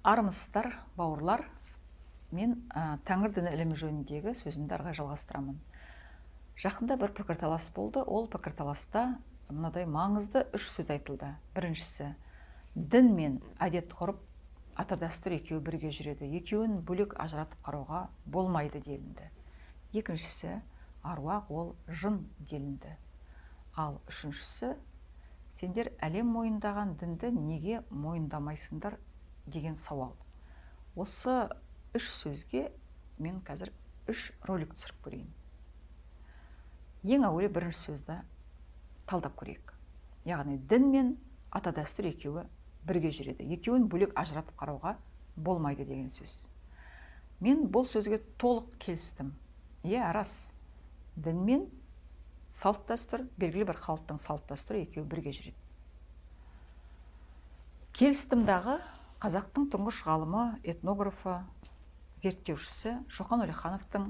Армысыздар, бауырлар. Мен Тәңір діні ілімі жөніндегі сөзімді ары қарай жалғастырамын. Жақында бір пікірталас болды. Ол пікірталаста мынадай маңызды үш сөз айтылды. Біріншісі, дін мен әдет ғұрып, ата дәстүр екеуі бірге жүреді. Екеуін бөлек ажыратып қарауға болмайды делінді. Екіншісі, аруақ ол жын делінді. Ал үшіншісі, сендер әлем мойындаған дінді неге мойындамайсыңдар деген сауал. Осы үш сөзге мен қазір үш ролик түсіріп көрейін. Ең әуелі бірінші сөзді талдап көрейік. Яғни дін мен ата дәстүр екеуі бірге жүреді. Екеуін бөлек ажыратып қарауға болмайды деген сөз. Мен бұл сөзге толық келістім. Иә, рас. Дін мен салт дәстүр, белгілі бір халықтың салт дәстүрі екеуі бірге жүреді. Келістімдағы қазақтың тұңғыш ғалымы, этнографы, зерттеушісі Шоқан Уәлихановтың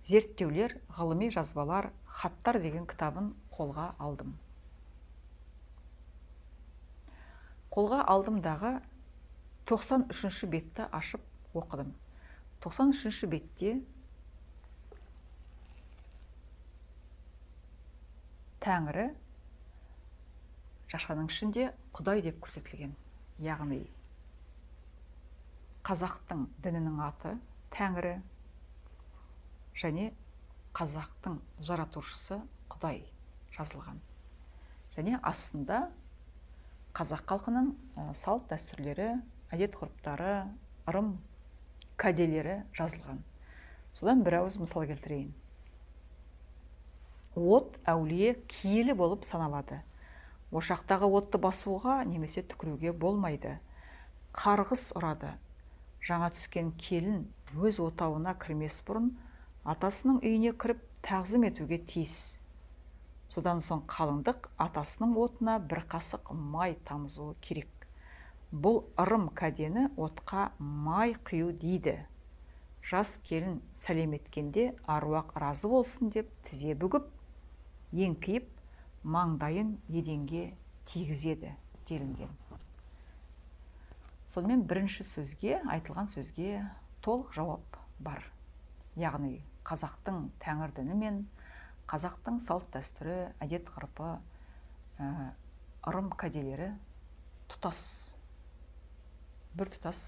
зерттеулер, ғылыми жазбалар, хаттар деген кітабын қолға алдым. Қолға алдымдағы 93-ші бетті ашып оқыдым. 93-ші бетте Тәңірі жақшаның ішінде Құдай деп көрсетілген. Яғни қазақтың дінінің аты Тәңірі және қазақтың жаратушысы Құдай жазылған. Және астында қазақ халқының салт дәстүрлері, әдет ғұрыптары, ырым кәделері жазылған. Содан бір ауыз мысал келтірейін. От әулие киелі болып саналады. Ошақтағы отты басуға немесе түкіруге болмайды. Қарғыс ұрады. Жаңа түскен келін өз отауына кірмес бұрын атасының үйіне кіріп тағзым етуге тиіс. Содан соң қалыңдық атасының отына бір қасық май тамызуы керек. Бұл ырым кәдені отқа май құю дейді. Жас келін сәлем еткенде аруақ разы болсын деп тізе бүгіп, еңкейіп, маңдайын еденге тигізеді делінген. Сонымен бірінші сөзге, айтылған сөзге толық жауап бар. Яғни қазақтың тәңір діні мен қазақтың салт дәстүрі, әдет ғұрпы, ырым кәделері тұтас, бір тұтас.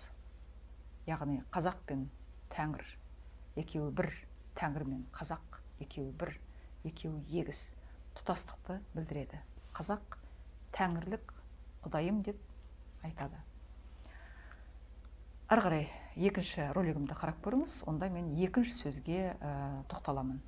Яғни қазақ пен тәңір екеуі бір, тәңір мен қазақ екеуі бір, екеуі егіз, тұтастықты білдіреді. Қазақ тәңірлік Құдайым деп айтады. Ары қарай екінші ролигімді қарап көріңіз, онда мен екінші сөзге тоқталамын.